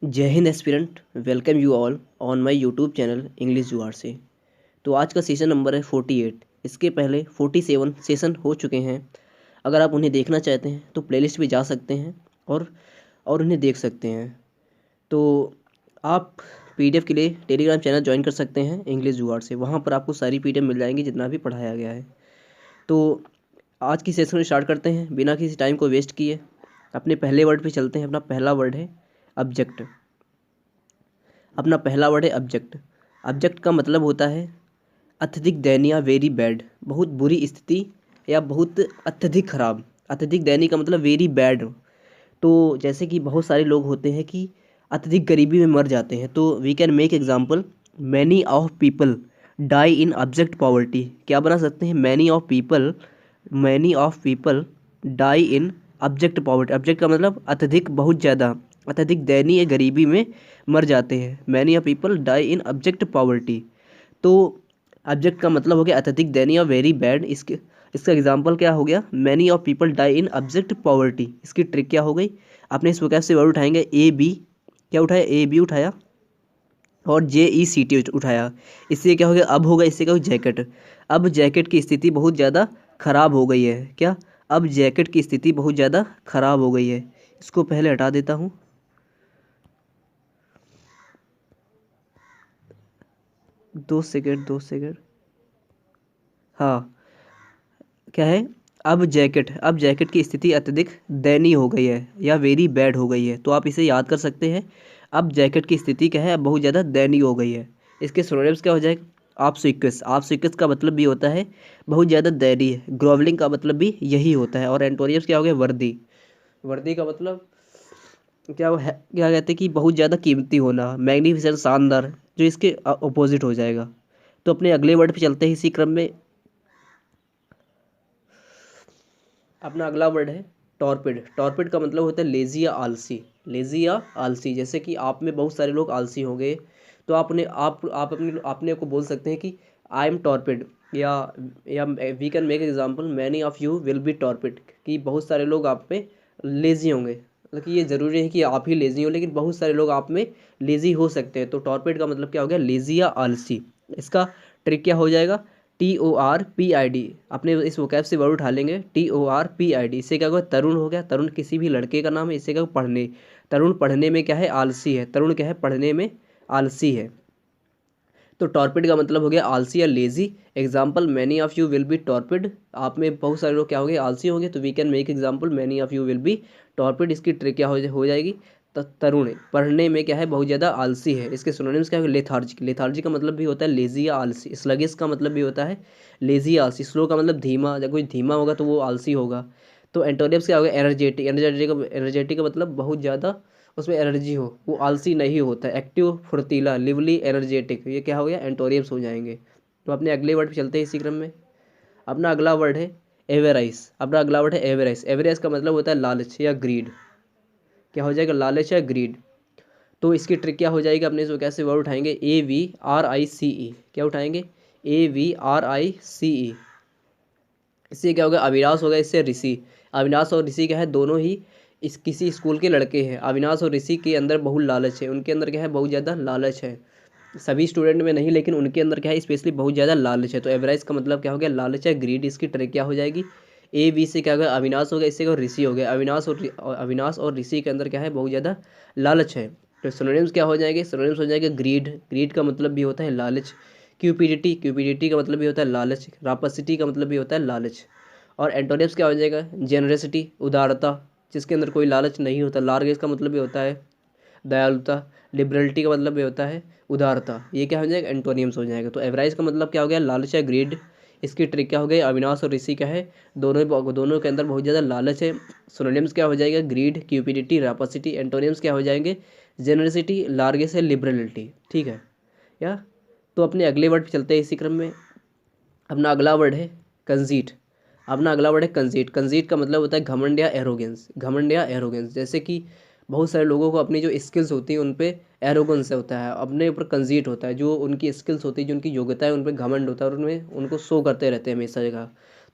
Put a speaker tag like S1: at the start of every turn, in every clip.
S1: जय Hind aspirant. Welcome you all on my YouTube channel English जुगाड़ से। तो आज का सेशन नंबर है 48। इसके पहले 47 सेशन हो चुके हैं। अगर आप उन्हें देखना चाहते हैं तो प्लेलिस्ट पे जा सकते हैं और उन्हें देख सकते हैं। तो आप पीडीएफ के लिए टेलीग्राम चैनल ज्वाइन कर सकते हैं इंग्लिश जुगाड़ से। वहाँ पर आपको सारी पीडीएफ मिल जाएंगी जितना भी पढ़ाया गया है। तो आज की सेशन स्टार्ट करते हैं बिना किसी टाइम को वेस्ट किए। अपने पहले वर्ड पे चलते हैं। अपना पहला वर्ड है ऑब्जेक्ट। अपना पहला वर्ड है ऑब्जेक्ट। ऑब्जेक्ट का मतलब होता है अत्यधिक दयनीय, वेरी बैड, बहुत बुरी स्थिति या बहुत अत्यधिक खराब। अत्यधिक दयनीय का मतलब वेरी बैड। तो जैसे कि बहुत सारे लोग होते हैं कि अत्यधिक गरीबी में मर जाते हैं, तो we can make example many of people die in abject poverty. क्या बना सकते हैं? Many of people die in abject poverty. Abject का मतलब अत्यधिक, बहुत ज़्यादा, अत्यधिक दयनीय गरीबी में मर जाते हैं। Many of people die in abject poverty. तो ऑब्जेक्ट का मतलब हो गया अत्यधिक दयनीय, वेरी बैड। इसका एग्जाम्पल क्या हो गया? Many of people die in object poverty. इसकी ट्रिक क्या हो गई? आपने इस वोकैब से वर्ड उठाएंगे ए बी। क्या उठाया? ए बी उठाया और जे ई सी टी उठाया। इससे क्या हो गया? अब होगा, इससे क्या हो? जैकेट। अब जैकेट की स्थिति बहुत ज़्यादा खराब हो गई है। क्या? अब जैकेट की स्थिति बहुत ज़्यादा खराब हो गई है। इसको पहले हटा देता हूँ। 2 सेकेंड 2 सेकेंड। हाँ, क्या है? अब जैकेट की स्थिति अत्यधिक दयनीय हो गई है या वेरी बैड हो गई है। तो आप इसे याद कर सकते हैं। अब जैकेट की स्थिति क्या है? अब बहुत ज़्यादा दयनीय हो गई है। इसके सिनोनिम्स क्या हो जाएगा? ऑब्सीक्वस का मतलब भी होता है बहुत ज़्यादा दयनीय। ग्रोवलिंग का मतलब भी यही होता है। और एंटोनिम्स क्या हो गया? वर्दी। वर्दी का मतलब क्या है? क्या कहते हैं कि बहुत ज़्यादा कीमती होना, मैग्निफिसेंट, शानदार, जो इसके अपोजिट हो जाएगा। तो अपने अगले वर्ड पे चलते हैं इसी क्रम में। अपना अगला वर्ड है टॉर्पिड। टॉर्पिड का मतलब होता है लेजी या आलसी। लेजी या आलसी, जैसे कि आप में बहुत सारे लोग आलसी होंगे, तो आपने को बोल सकते हैं कि आई एम टॉर्पिड। या we can make example many of you will be torpid, कि बहुत सारे लोग आप में लेजी होंगे। मतलब कि ये ज़रूरी है कि आप ही लेजी हो, लेकिन बहुत सारे लोग आप में लेजी हो सकते हैं। तो टॉर्पिड का मतलब क्या हो गया? लेजी या आलसी। इसका ट्रिक क्या हो जाएगा? TORPID। अपने इस वोकैब से वर्ड उठा लेंगे TORPID। इससे क्या होगा? तरुण हो गया। तरुण किसी भी लड़के का नाम है। इससे क्या होगा? पढ़ने। तरुण पढ़ने में क्या है? आलसी है। तरुण क्या है? पढ़ने में आलसी है। तो टॉर्पिड का मतलब हो गया आलसी या lazy. Example many of you will be torpid. आप में बहुत सारे लोग क्या होंगे? आलसी होंगे। तो we can make example many of you will be torpid. इसकी ट्रिक क्या हो जाएगी? तरुण पढ़ने में क्या है? बहुत ज़्यादा आलसी है। इसके सिनोनिम्स क्या है? लेथार्जिक। लेथार्जिक का मतलब भी होता है लेजी या आलसी। स्लगिश का मतलब भी होता है लेजी या आलसी। स्लो का मतलब धीमा। जब कोई धीमा होगा तो वो आलसी होगा। तो एंटोनिम्स क्या होगा? एनर्जेटिक। एनर्जेटिक का मतलब बहुत ज़्यादा उसमें एनर्जी हो, वो आलसी नहीं होता। एक्टिव, फुर्तीला, लिवली, एनर्जेटिक, ये क्या हो गया? एंटोनिम्स हो जाएंगे। तो अपने अगले वर्ड पे चलते हैं इसी क्रम में। अपना अगला वर्ड है एवेराइस। अपना अगला वर्ड है एवेराइस। एवेराइस का मतलब होता है लालच या ग्रीड। क्या हो जाएगा? लालच या ग्रीड। तो इसकी ट्रिक क्या हो जाएगी? अपने इसको कैसे वर्ड उठाएंगे? AVRICE। क्या उठाएंगे? AVRICE। इससे क्या होगा? अविनाश होगा, इससे ऋषि। अविनाश और ऋषि क्या है? दोनों ही इस किसी स्कूल के लड़के हैं। अविनाश और ऋषि के अंदर बहुत लालच है। उनके अंदर क्या है? बहुत ज़्यादा लालच है। सभी स्टूडेंट में नहीं, लेकिन उनके अंदर क्या है? स्पेशली बहुत ज़्यादा लालच है। तो एवरेज का मतलब क्या हो गया? लालच है, ग्रीड। इसकी ट्रिक क्या हो जाएगी? AV से क्या होगा? अविनाश हो गया, इससे क्या होगा? ऋषि हो गया। अविनाश और ऋषि के अंदर क्या है? बहुत ज़्यादा लालच है। तो सिनोनिम्स क्या हो जाएंगे? सिनोनिम्स हो जाएंगे ग्रीड। ग्रीड का मतलब भी होता है लालच। क्यूपिडिटी का मतलब भी होता है लालच। रापसिटी का मतलब भी होता है लालच। और एंटोनिम्स क्या हो जाएगा? जेनरसिटी, उदारता, जिसके अंदर कोई लालच नहीं होता। लार्गेस का मतलब भी होता है दयालुता। लिबरलिटी का मतलब भी होता है उदारता। ये क्या हो जाएगा? एंटोनियम्स हो जाएगा। तो एवरेज का मतलब क्या हो गया? लालच या ग्रीड। इसकी ट्रिक क्या हो गई? अविनाश और ऋषि क्या है? दोनों के अंदर बहुत ज़्यादा लालच है। सिनोनिम्स क्या हो जाएगा? Grid, cupidity, रापासिटी। एंटोनियम्स क्या हो जाएंगे? जेनरसिटी, लार्गेस है, लिबरलिटी। ठीक है या? तो अपने अगले वर्ड पे चलते हैं इसी क्रम में। अपना अगला वर्ड है कंजीट। अपना अगला वर्ड है कंजीट। कंजीट का मतलब होता है घमंड या एरोगेंस। घमंड या एरोगेंस, जैसे कि बहुत सारे लोगों को अपनी जो स्किल्स होती है उन पे एरोगेंस होता है, अपने ऊपर कंजीट होता है। जो उनकी स्किल्स होती है, जो उनकी योग्यता है, उन पर घमंड होता है और उनमें उनको शो करते रहते हैं हमेशा जगह।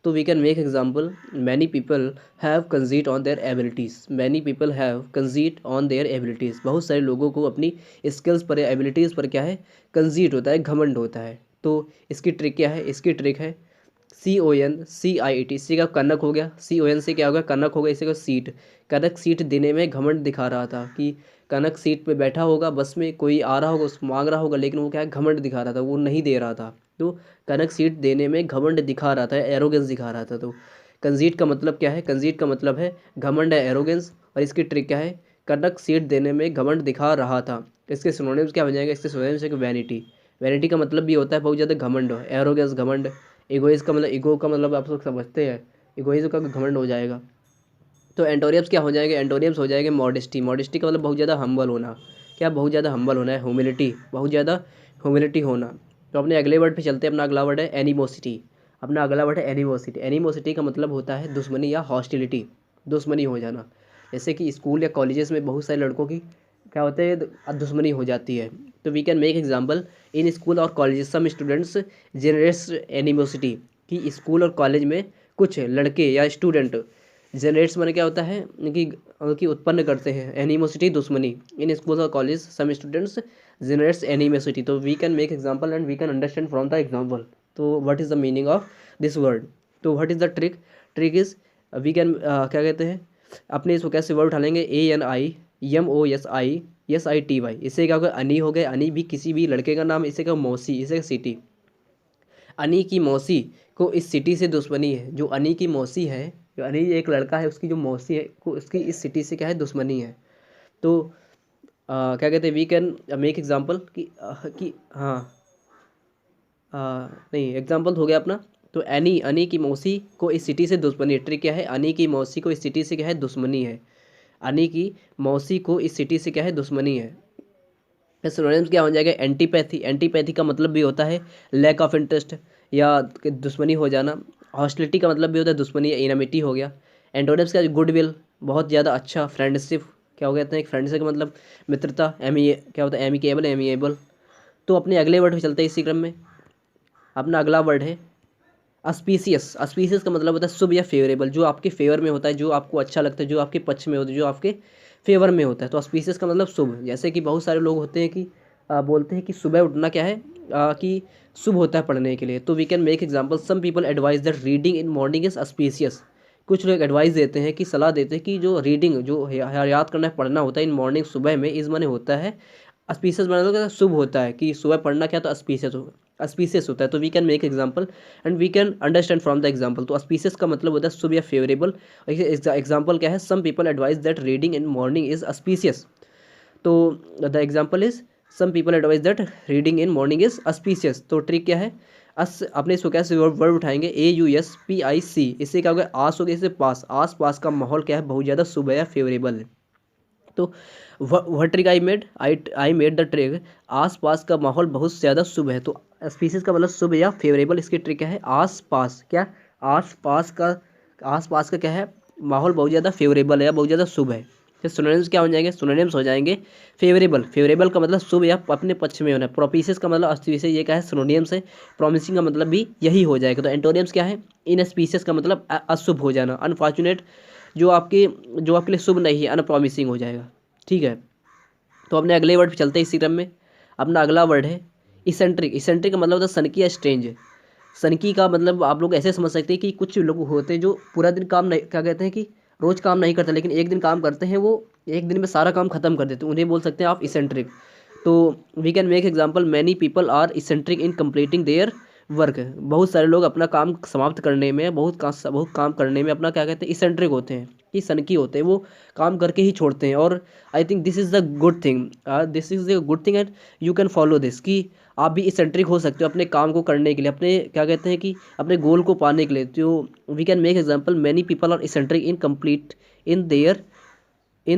S1: तो we can make example many people have conceit on their abilities, many people have conceit on their abilities, बहुत सारे लोगों को अपनी स्किल्स पर या एबिलिटीज़ पर क्या है, कंजीट होता है, घमंड होता है। तो इसकी ट्रिक क्या है, इसकी ट्रिक है CONCIET, इसी का कनक हो गया, CON से क्या होगा, कनक हो गया, इसी का सीट, कनक सीट देने में घमंड दिखा रहा था कि कनक सीट पे बैठा होगा, बस में कोई आ रहा होगा, उसको मांग रहा होगा, लेकिन वो क्या है, घमंड दिखा रहा था, वो नहीं दे रहा था। तो कनक सीट देने में घमंड दिखा रहा था, एरोगेंस दिखा रहा था। तो कंजीट का मतलब क्या है, कंजीट का मतलब है घमंड है, एरोगेंस। और इसकी ट्रिक क्या है, कनक सीट देने में घमंड दिखा रहा था। इसके सिनोनिम्स क्या हो जाएगा, इसके सिनोनिम्स है कि वैनिटी, वैनिटी का मतलब भी होता है बहुत ज़्यादा घमंड हो, एरोगेंस घमंड। इगोइज का मतलब, ईगो का मतलब आप लोग समझते हैं, इगोइज का घमंड हो जाएगा। तो एंटोनियम्स क्या हो जाएंगे, एंटोनियम्स हो जाएंगे मॉडेस्टी, मॉडेस्टी का मतलब बहुत ज़्यादा हम्बल होना, क्या बहुत ज़्यादा हम्बल होना है, ह्यूमिलिटी, बहुत ज़्यादा ह्यूमिलिटी होना। तो अपने अगले वर्ड पे चलते हैं, अपना अगला वर्ड है एनिमोसिटी। अपना अगला वर्ड है एनिमोसिटी। एनिमोसिटी का मतलब होता है दुश्मनी या हॉस्टिलिटी, दुश्मनी हो जाना। जैसे कि स्कूल या कॉलेजेस में बहुत सारे लड़कों की क्या होते हैं, दुश्मनी हो जाती है। तो we can make example in school और colleges some students generates animosity, कि स्कूल और कॉलेज में कुछ लड़के या स्टूडेंट, जनरेट्स माने क्या होता है कि उत्पन्न करते हैं, एनिमोसिटी दुश्मनी, इन स्कूल और college some students generates animosity. तो we can make example and we can understand from the example. तो what is the meaning of this word, तो what is the trick, trick is we can क्या कहते हैं, अपने इसको कैसे word उठा लेंगे, ANIMOSISITY, इससे क्या होगा, अनी हो गए, अनी भी किसी भी लड़के का नाम, इससे क्या मौसी, इससे सिटी, अनी की मौसी को इस सिटी से दुश्मनी है, जो अनी की मौसी है, जो अनी एक लड़का है उसकी जो मौसी है को उसकी इस सिटी से क्या है, दुश्मनी है। तो क्या कहते हैं, वी कैन मेक एग्जाम्पल कि हाँ, नहीं एग्जाम्पल हो गया अपना। तो एनी, अनी की मौसी को इस सिटी से दुश्मनी है, ट्रिक क्या है, अनी की मौसी को इस सिटी से क्या है, दुश्मनी है, अनी की मौसी को इस सिटी से क्या है, दुश्मनी है। सिनोनिम्स क्या हो जाएगा, एंटीपैथी, एंटीपैथी का मतलब भी होता है लैक ऑफ इंटरेस्ट या दुश्मनी हो जाना। हॉस्टिलिटी का मतलब भी होता है दुश्मनी या इनमिटी हो गया। एंटोनिम्स का गुडविल, बहुत ज़्यादा अच्छा। फ्रेंडशिप क्या हो कहते हैं, फ्रेंडशिप का मतलब मित्रता, क्या होता है, एमिकेबल, एमिएबल। तो अपने अगले वर्ड पे चलते हैं इसी क्रम में। अपना अगला वर्ड है अस्पीसियस। अस्पीसियस का मतलब होता है शुभ या फेवरेबल, जो आपके फेवर में होता है, जो आपको अच्छा लगता है, जो आपके पक्ष में होता है, जो आपके फेवर में होता है। तो अस्पीसियस का मतलब शुभ। जैसे कि बहुत सारे लोग होते हैं कि बोलते हैं कि सुबह उठना क्या है, कि शुभ होता है पढ़ने के लिए। तो we can make example some people advise that reading in morning is auspicious. कुछ लोग एडवाइस देते हैं कि सलाह देते हैं कि जो रीडिंग, जो याद करना है, पढ़ना होता है इन मॉर्निंग सुबह में, इस माने होता है अस्पीसियस, माने तो शुभ होता है, कि सुबह पढ़ना क्या, तो अस्पीसियस होता है। तो we can make example and we can understand from the example. तो अस्पीसियस का मतलब होता है शुभ या फेवरेबल। एग्जाम्पल क्या है, some people advise that reading in morning is auspicious. तो the example is some people advise that reading in morning is auspicious. तो ट्रिक क्या है, अपने इसको कैसे वर्ड उठाएंगे, AUSPIC, इससे क्या होगा, आस हो गया, इससे पास, आस पास का माहौल क्या है, बहुत ज़्यादा शुभ है या फेवरेबल है। तो वह trick I made the trick, आस पास का माहौल बहुत ज़्यादा शुभ है। तो स्पीसीज का मतलब शुभ या फेवरेबल, इसकी ट्रिक क्या है, आस पास, क्या आस पास का क्या है, माहौल बहुत ज़्यादा फेवरेबल है या बहुत ज़्यादा शुभ है। फिर सिनोनिम्स क्या हो जाएंगे, सिनोनिम्स हो जाएंगे फेवरेबल, फेवरेबल का मतलब शुभ या अपने पक्ष में होना है। प्रोपिशियस का मतलब अस्पीशियस, ये क्या है, सिनोनिम्स है। प्रॉमिसिंग का मतलब भी यही हो जाएगा। तो एंटोनिम्स क्या है, इनस्पीशियस का मतलब अशुभ हो जाना, अनफॉर्चुनेट, जो आपके लिए शुभ नहीं है, अनप्रॉमिसिंग हो जाएगा। ठीक है, तो अपने अगले वर्ड पे चलते हैं इसी क्रम में। अपना अगला वर्ड है इसेंट्रिक। इसेंट्रिक का मतलब होता है सनकी या स्ट्रेंज। सनकी का मतलब आप लोग ऐसे समझ सकते हैं कि कुछ लोग होते हैं जो पूरा दिन काम नहीं, क्या कहते हैं कि रोज़ काम नहीं करते, लेकिन एक दिन काम करते हैं, वो एक दिन में सारा काम खत्म कर देते हैं, उन्हें बोल सकते हैं आप इसेंट्रिक। तो we can make example many people are eccentric in completing their work. बहुत सारे लोग अपना काम समाप्त करने में, बहुत काम करने में अपना क्या कहते हैं, इसेंट्रिक होते हैं, कि सनकी होते हैं, वो काम करके ही छोड़ते हैं। और I think this is the good thing, this is the good thing and you can follow this, कि आप भी इसेंट्रिक हो सकते हो अपने काम को करने के लिए, अपने क्या कहते हैं कि अपने गोल को पाने के लिए। तो we can make example many people are eccentric in complete in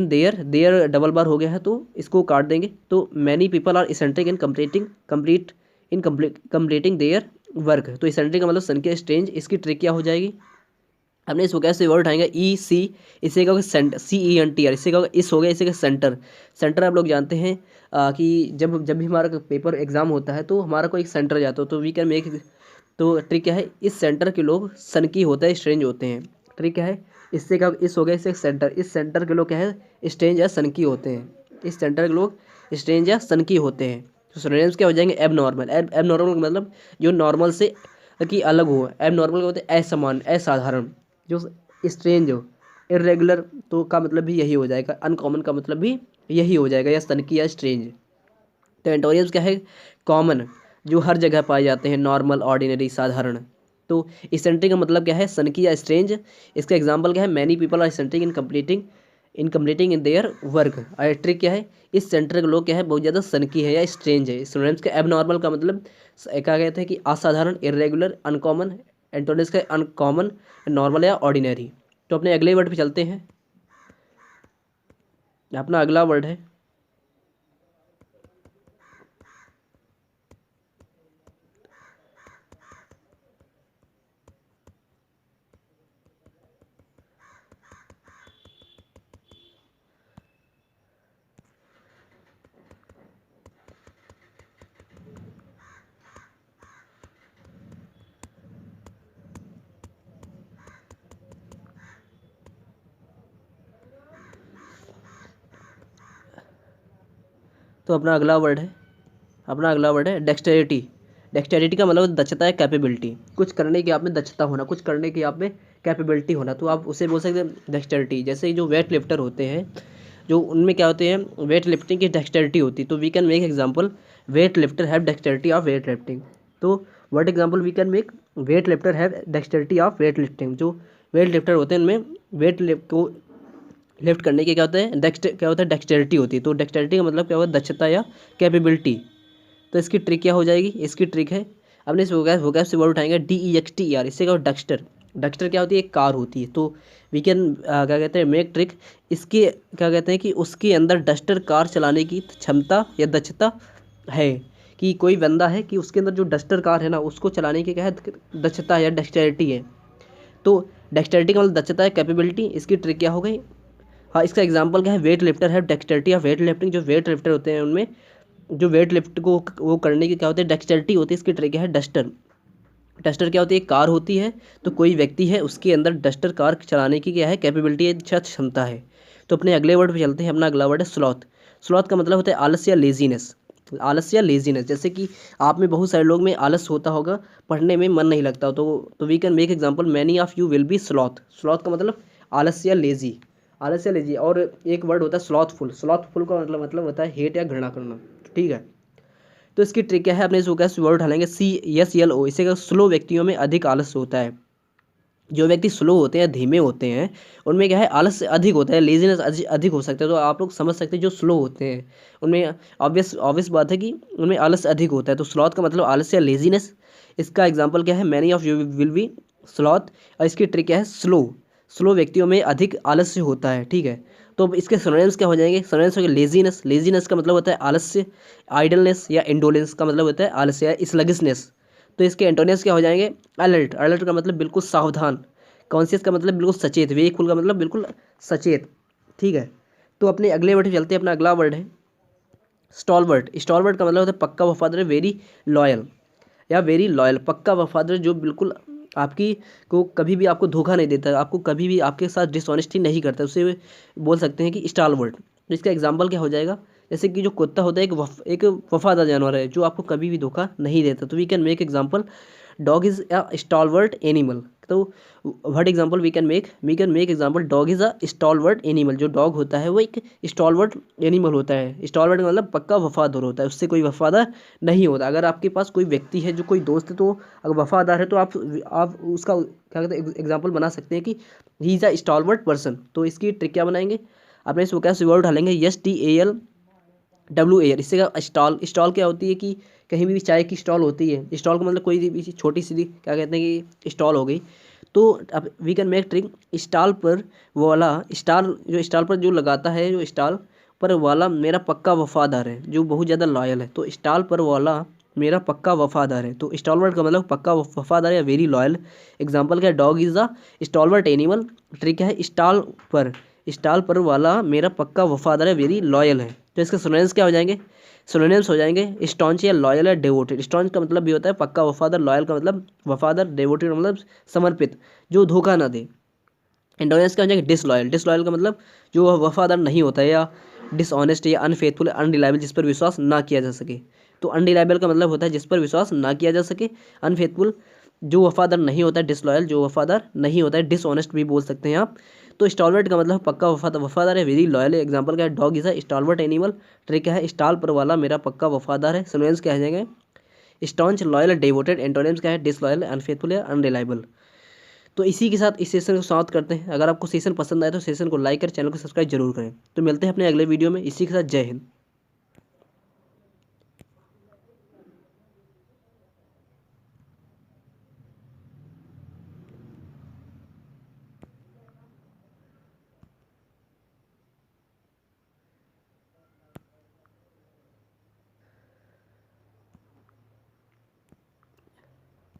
S1: their double बार हो गया है, तो इसको काट देंगे। तो many people are eccentric in completing their work. तो इसेंट्रिक का मतलब सन के स्ट्रेंज। इसकी ट्रिक क्या हो जाएगी, हमने इसको कैसे वर्ड उठाएंगे, EC, इसे क्या होगा सेंटर, CENTR, इससे क्या होगा, इस हो गया, इसे क्या सेंटर। सेंटर आप लोग जानते हैं कि जब भी हमारा पेपर एग्जाम होता है तो हमारा कोई एक सेंटर जाता है। तो वी कैन मेक तो ट्रिक क्या है, इस सेंटर के लोग सनकी होते हैं, स्ट्रेंज होते हैं। ट्रिक क्या है, इससे क्या, इस हो गया इससे सेंटर, इस सेंटर के लोग क्या है, स्ट्रेंज या सनकी होते हैं। इस सेंटर के लोग स्ट्रेंज या सनकी होते हैं। तो सिनोनिम्स क्या हो जाएंगे, एब नॉर्मल। एब नॉर्मल मतलब जो नॉर्मल से कि अलग हो। एब नॉर्मल क्या होते हैं, असमान, असाधारण। जो स्ट्रेंज हो, इरेगुलर तो का मतलब भी यही हो जाएगा, अनकॉमन का मतलब भी यही हो जाएगा, या सनकी या स्ट्रेंज। तो एंटोनिम्स क्या है, कॉमन, जो हर जगह पाए जाते हैं, नॉर्मल, ऑर्डिनरी, साधारण। तो इसेंट्रिक का मतलब क्या है, सनकी या स्ट्रेंज। इसका एग्जांपल क्या है, many people are eccentric in completing in their work. और ट्रिक क्या है, इस सेंटर के लोग क्या है, बहुत ज़्यादा सनकी है या स्ट्रेंज है। सिनोनिम्स का एबनॉर्मल का मतलब क्या कहते हैं कि असाधारण, इरेगुलर, अनकॉमन। एंटोनिम्स का अनकॉमन, नॉर्मल या ऑर्डिनरी। तो अपने अगले वर्ड पे चलते हैं। अपना अगला वर्ड है, तो अपना अगला वर्ड है डेक्सटेरिटी। डेक्सटेरिटी का मतलब दक्षता है, कैपेबिलिटी। कुछ करने की आप में दक्षता होना, कुछ करने की आप में कैपेबिलिटी होना, तो आप उसे बोल सकते हैं डेक्सटेरिटी। जैसे जो वेट लिफ्टर होते हैं, जो उनमें क्या होते हैं, वेट लिफ्टिंग की डेक्सटेरिटी होती है। तो we can make example, weight lifter have dexterity of weight lifting. तो what example we can make, weight lifter have dexterity of weight lifting. जो वेट लिफ्टर होते हैं उनमें वेट लिफ्ट को लिफ्ट करने के क्या होता है, क्या होता है, डेक्सटेरिटी होती है। तो डेक्सटेरिटी का मतलब क्या होगा, दक्षता या कैपेबिलिटी। तो इसकी ट्रिक क्या हो जाएगी, इसकी ट्रिक है, अपने इस वोकैब से वर्ड उठाएंगे, DEXTER। इससे क्या होगा, डक्स्टर। डक्स्टर क्या होती है, एक कार होती है। तो वी कैन क्या कहते हैं, मेक ट्रिक, इसके क्या कहते हैं कि उसके अंदर डस्टर कार चलाने की क्षमता या दक्षता है। कि कोई बंदा है कि उसके अंदर जो डस्टर कार है ना, उसको चलाने की क्या है, दक्षता या डेक्सटेरिटी है। तो डेक्सटेरिटी का मतलब दक्षता है, कैपेबिलिटी। इसकी ट्रिक क्या हो गई, हाँ, इसका एग्जांपल क्या है, वेट लिफ्टर है डेक्सटेरिटी ऑफ वेट लिफ्टिंग। जो वेट लिफ्टर होते हैं उनमें जो वेट लिफ्ट को वो करने की क्या होती है, डेक्सटेरिटी होती है। इसकी ट्रिक क्या है, डस्टर। डस्टर क्या होती है, एक कार होती है। तो कोई व्यक्ति है, उसके अंदर डस्टर कार चलाने की क्या है, कैपेबिलिटी, क्षमता है। तो अपने अगले वर्ड पे चलते हैं। अपना अगला वर्ड है स्लॉथ। स्लॉथ का मतलब होता है आलस या लेजीनेस। आलस या लेजीनेस, जैसे कि आप में बहुत सारे लोग में आलस होता होगा, पढ़ने में मन नहीं लगता। तो we can make example, many of you will be sloth. Sloth का मतलब आलस या लेजी, आलस या लेजी। और एक वर्ड होता है स्लॉथफुल। स्लॉथफुल का मतलब होता है हेट या घृणा करना, ठीक है। तो इसकी ट्रिक क्या है, अपने इसको कैसे वर्ड ढालेंगे, CSLO। इससे स्लो व्यक्तियों में अधिक आलस होता है। जो व्यक्ति स्लो होते हैं, धीमे होते हैं, उनमें क्या है, आलस अधिक होता है, लेजीनेस अधिक हो सकता है। तो आप लोग समझ सकते हैं, जो स्लो होते हैं उनमें ऑब्वियस बात है कि उनमें आलस अधिक होता है। तो स्लॉथ का मतलब आलस या लेजीनेस। इसका एग्जाम्पल क्या है, many of you will be sloth. और इसकी ट्रिक क्या है, स्लो व्यक्तियों में अधिक आलस्य होता है, ठीक है। तो इसके सिनोनिम्स क्या हो जाएंगे, सिनोनिम्स हो गए लेजीनेस। लेजीनेस का मतलब होता है आलस्य। आइडलनेस या इंडोलेंस का मतलब होता है आलस्य या स्लगिशनेस। तो इसके एंटोनिम्स क्या हो जाएंगे, अलर्ट। अलर्ट का मतलब बिल्कुल सावधान। कॉन्शियस का मतलब बिल्कुल सचेत। वेकफुल का मतलब बिल्कुल सचेत, ठीक है। तो अपने अगले वर्ड पे चलते हैं। अपना अगला वर्ड है स्टॉलवर्ट। स्टॉलवर्ट का मतलब होता है पक्का वफादार, वेरी लॉयल या वेरी लॉयल। पक्का वफादार, जो बिल्कुल आपकी को कभी भी आपको धोखा नहीं देता, आपको कभी भी आपके साथ डिसऑनेस्टी नहीं करता, उसे बोल सकते हैं कि स्टॉलवर्ट। तो इसका एग्जांपल क्या हो जाएगा, जैसे कि जो कुत्ता होता है एक वफादार जानवर है, जो आपको कभी भी धोखा नहीं देता। तो we can make example, dog is a stalwart animal. तो what example we can make example, dog is a stalwart animal. जो डॉग होता है वो एक स्टॉलवर्ट एनिमल होता है। स्टॉलवर्ट का मतलब पक्का वफादार होता है, उससे कोई वफादार नहीं होता। अगर आपके पास कोई व्यक्ति है, जो कोई दोस्त है, तो अगर वफादार है, तो आप उसका क्या कहते हैं एग्जाम्पल बना सकते हैं कि he is a stalwart person. तो इसकी ट्रिक क्या बनाएंगे, अपने इसको कैसे वर्ड उठालेंगे, STALWAR। इससे क्या, स्टॉल क्या होती है कि कहीं भी चाय की स्टॉल होती है। स्टॉल का मतलब कोई भी छोटी सी क्या कहते हैं कि स्टॉल हो गई। तो अब we can make trick, stall पर वाला, स्टॉल पर जो लगाता है, जो स्टॉल पर वाला मेरा पक्का वफादार है, जो बहुत ज़्यादा लॉयल है। तो स्टॉल पर वाला मेरा पक्का वफादार है। तो स्टॉलवर्ट का मतलब पक्का वफादार या वेरी लॉयल। एग्जाम्पल क्या है, dog is a stalwart animal. Trick है, स्टॉल पर स्टाल पर वाला मेरा पक्का वफादार है, वेरी लॉयल है। तो इसके सिनोनिम्स क्या हो जाएंगे? सिनोनिम्स हो जाएंगे स्टॉन्च या लॉयल या डेवोटेड। स्टॉन्च का मतलब भी होता है पक्का वफादार, लॉयल का मतलब वफादार, डेवोटेड का मतलब समर्पित, जो धोखा ना दे। एंटोनिम्स क्या हो जाएंगे? डिसलॉयल। डिसलॉयल का मतलब जो वफादार नहीं होता है, या डिसऑनेस्ट या अनफेथफुल, अनरिलायबल, जिस पर विश्वास ना किया जा सके। तो अनरिलायबल का मतलब होता है जिस पर विश्वास ना किया जा सके। अनफेथफुल जो वफादार नहीं होता है। डिसलॉयल जो वफादार नहीं होता है। डिसऑनेस्ट भी बोल सकते हैं आप। तो स्टॉलवर्ट का मतलब पक्का वफादार है, वेरी लॉयल है। एग्जांपल क्या है? Dog is a stalwart animal. Trick क्या है? स्टॉल पर वाला मेरा पक्का वफादार है। सिनोनिम्स क्या हो जाएंगे? Staunch, loyal, devoted. एंटोनिम्स क्या है? डिसलॉयल, अनफेथफुल या अनरिलायबल। तो इसी के साथ इस सेशन को समाप्त करते हैं। अगर आपको सेशन पसंद आए तो सेशन को लाइक कर, चैनल को सब्सक्राइब जरूर करें। तो मिलते हैं अपने अगले वीडियो में। इसी के साथ जय हिंद।